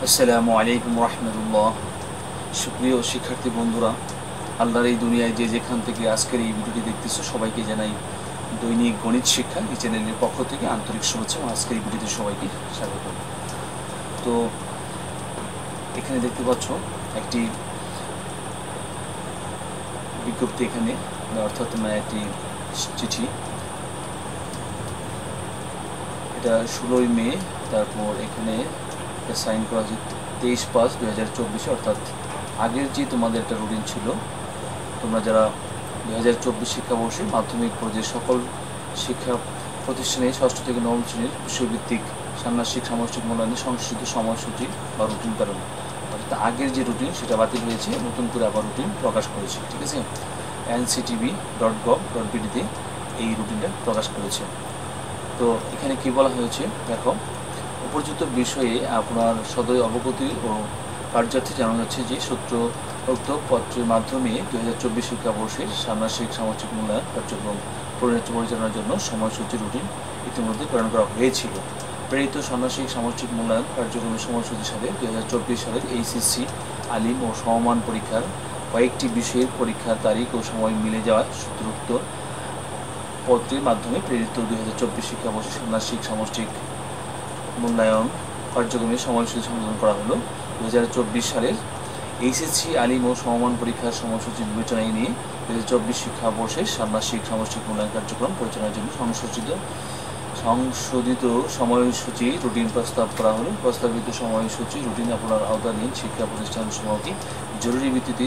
আসসালামু আলাইকুম রহমতুল্লাহ। সুপ্রিয় শিক্ষার্থী বন্ধুরা, আল্লাহর এই দুনিয়ায় যে যেখান থেকে আজকের এই ভিডিওটি দেখতেছো সবাইকে জানাই দৈনিক গণিত শিক্ষা এই চ্যানেলের পক্ষ থেকে আন্তরিক শুভেচ্ছা। আজকের এই ভিডিওতে সবাইকে স্বাগত। তো এখানে দেখতে পাচ্ছ একটি বিজ্ঞপ্তি, এখানে অর্থাৎ একটি চিঠি, এটা 16ই মে, তারপর এখানে সাইন করা হয়েছে 23/5/2024, অর্থাৎ আগের যে তোমাদের একটা রুটিন ছিল, তোমরা যারা 2024 শিক্ষাবর্ষে মাধ্যমিক পর্যায়ে সকল শিক্ষা প্রতিষ্ঠানে ষষ্ঠ থেকে নবম শ্রেণীর বিষয়ভিত্তিক ষান্মাসিক সামষ্টিক মূল্যায়নের সংশোধিত সময়সূচি বা রুটিন পালন, অর্থাৎ আগের যে রুটিন সেটা বাতিল হয়েছে, নতুন করে আবার রুটিন প্রকাশ করেছে। ঠিক আছে, nctv.gov.bd-তে এই রুটিনটা প্রকাশ করেছে। তো এখানে কি বলা হয়েছে দেখো, উপর্যুক্ত বিষয়ে আপনার সদয় অবগতি ও কার্যার্থে জানানো যাচ্ছে যে সূত্রোক্ত পত্রের মাধ্যমে 2024 শিক্ষাবর্ষের ষান্মাসিক সামষ্টিক মূল্যায়ন কার্যক্রম পরিচালনার জন্য সময়সূচি রুটিন ইতিমধ্যে প্রেরণ করা হয়েছিল। প্রেরিত ষান্মাসিক সামষ্টিক মূল্যায়ন কার্যক্রমের সময়সূচির সাথে 2024 সালের এইচএসসি আলিম ও সমমান পরীক্ষার কয়েকটি বিষয়ের পরীক্ষার তারিখ ও সময় মিলে যাওয়ায় সূত্রোক্ত পত্রের মাধ্যমে প্রেরিত 2024 শিক্ষাবর্ষের ষান্মাসিক সামষ্টিক মূল্যায়ন কার্যক্রমের সময়সূচি সংশোধন করা হলো। 2024 সালের এইচএসসি আলিম ও সমমান পরীক্ষার সময়সূচি বিবেচনায় নিয়ে 2024 শিক্ষাবর্ষের ষান্মাসিক সামষ্টিক মূল্যায়ন কার্যক্রম পরিচালনার জন্য সংশোধিত সময়সূচি রুটিন প্রস্তাব করা হলো। প্রস্তাবিত সময়সূচি রুটিন আপনার আওতাধীন শিক্ষা প্রতিষ্ঠানসমূহকে জরুরি ভিত্তিতে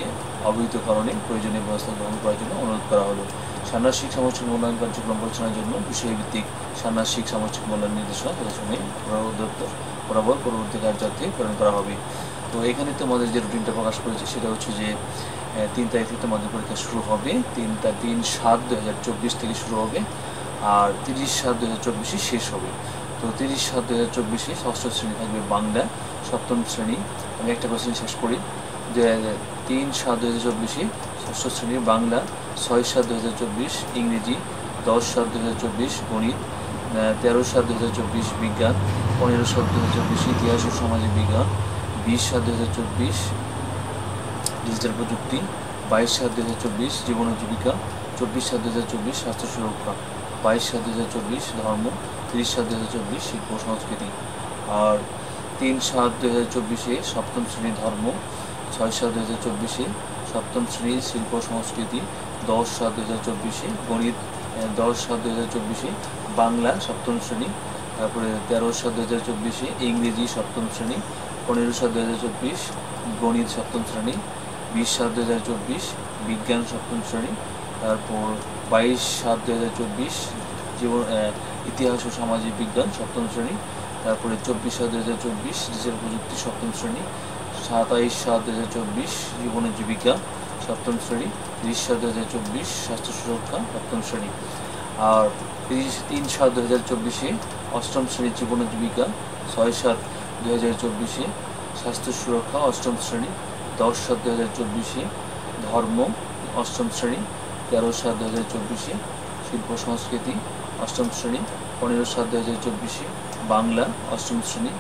অবহিতকরণে প্রয়োজনীয় ব্যবস্থা গ্রহণ করার জন্য অনুরোধ করা হলো। ষান্মাসিক সামষ্টিক মূল্যায়ন কার্যক্রম পরিচালনার জন্য বিষয়ভিত্তিক ষান্মাসিক সামষ্টিক মূল্যায়ন নির্দেশনা যথাসময়ে অধিদপ্তর বরাবর পরবর্তী কার্যার্থে প্রেরণ করা হবে। তো এখানে তোমাদের যে রুটিনটা প্রকাশ করেছে সেটা হচ্ছে যে 3 তারিখ থেকে তোমাদের পরীক্ষা শুরু হবে, 3/7/2024 থেকে শুরু হবে, আর 30/7/2024 শেষ হবে। তো 30/7/2024 ষষ্ঠ শ্রেণী থাকবে বাংলা, সপ্তম শ্রেণী, আমি একটা কোশ্চেন শেষ করি যে 3/7/2024 ষষ্ঠ শ্রেণীর বাংলা, 6/7/2024 ইংরেজি, 10/7/2024 গণিত, 13/7/2024 বিজ্ঞান, 15/7/2024 ইতিহাস ও সামাজিক বিজ্ঞান, 20/7/2024 ডিজিটাল প্রযুক্তি, 22/7/2024 জীবন ও জীবিকা, 24/7/2024 স্বাস্থ্য সুরক্ষা, 22/7/2024 ধর্ম, 30/7/2024 শিল্প ও সংস্কৃতি। আর 3/7/2024 সপ্তম শ্রেণী ধর্ম, 6/7/2024 সপ্তম শ্রেণী শিল্প সংস্কৃতি, 10/7/2024 গণিত, 10/7/2024 বাংলা সপ্তম শ্রেণী, তারপরে 13/7/2024 ইংরেজি সপ্তম শ্রেণী, 15/7/2024 গণিত সপ্তম শ্রেণী, 20/7/2024 বিজ্ঞান সপ্তম শ্রেণী, তারপর 22/7/2024 জীবন ইতিহাস ও সামাজিক বিজ্ঞান সপ্তম শ্রেণী, তারপরে 24/7/2024 ডিজিটাল প্রযুক্তি সপ্তম শ্রেণী, 27/7/2024 জীবন ও জীবিকা সপ্তম শ্রেণী, 30/7/2024 স্বাস্থ্য সুরক্ষা সপ্তম শ্রেণী। আর 3/7/2024 অষ্টম শ্রেণী জীবন ও জীবিকা, 6/7/2024 স্বাস্থ্য সুরক্ষা অষ্টম শ্রেণী, 10/7/2024 ধর্ম অষ্টম শ্রেণী, 13/7/2024 শিল্প সংস্কৃতি অষ্টম শ্রেণী, 15/7/2024 বাংলা অষ্টম শ্রেণী,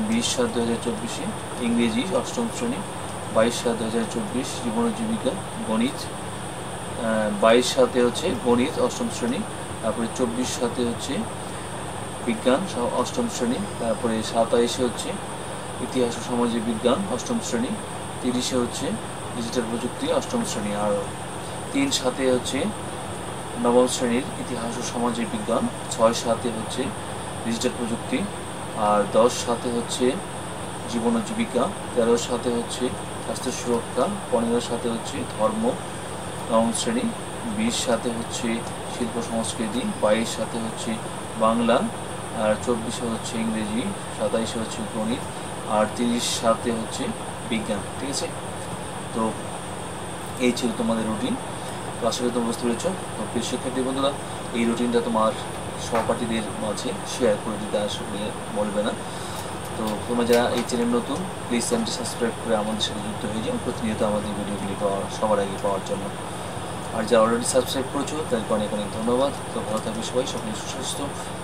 20/7/2024 ইংরেজি অষ্টম শ্রেণী, 22/7/2024 জীবন ও জীবিকা গণিত, 22/7 হচ্ছে গণিত অষ্টম শ্রেণী, তারপরে 24/7 হচ্ছে বিজ্ঞান অষ্টম শ্রেণী, তারপরে 27 হচ্ছে ইতিহাস ও সামাজিক বিজ্ঞান অষ্টম শ্রেণী, 30 হচ্ছে ডিজিটাল প্রযুক্তি অষ্টম শ্রেণী, আর 3/7 হচ্ছে নবম শ্রেণীর ইতিহাস ও সামাজিক বিজ্ঞান, 6/7 হচ্ছে ডিজিটাল প্রযুক্তি, আর 10/7 হচ্ছে জীবন ও জীবিকা, 13/7 হচ্ছে স্বাস্থ্য সুরক্ষা, 15/7 হচ্ছে ধর্ম নবম শ্রেণী, 20/7 হচ্ছে শিল্প সংস্কৃতি, 22/7 হচ্ছে বাংলা, আর 24 হচ্ছে ইংরেজি, 27 হচ্ছে গণিত, আর 30/7 হচ্ছে বিজ্ঞান। ঠিক আছে, তো এই ছিল তোমাদের রুটিন। তো আশা করি তোমরা বুঝতে পেরেছ। তো প্রিয় শিক্ষার্থী বন্ধুরা, এই রুটিনটা তোমার সহপাঠীদের মাঝে শেয়ার করে দিতে আসলে বলবে না। তো তোমরা যারা এই চ্যানেল নতুন, প্লিজ চ্যানেলটি সাবস্ক্রাইব করে আমাদের সাথে যুক্ত হয়ে যাও প্রতিনিয়ত আমাদের ভিডিওগুলি সবার আগে পাওয়ার জন্য। আর যারা অলরেডি সাবস্ক্রাইব করেছো তাদেরকে অনেক অনেক ধন্যবাদ। তো ভালো থাকবে সবাই, সকলে সুস্বাস্থ্য,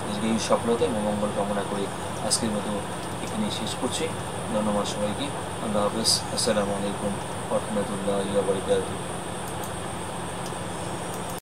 আজকে এই সফলতা এবং মঙ্গল কামনা করে আজকের মতো এখানেই শেষ করছি। ধন্যবাদ সবাইকে। আল্লাহ হাফেজ। আসসালামু আলাইকুম ওয়া রাহমাতুল্লাহি ওয়া বারাকাতুহু।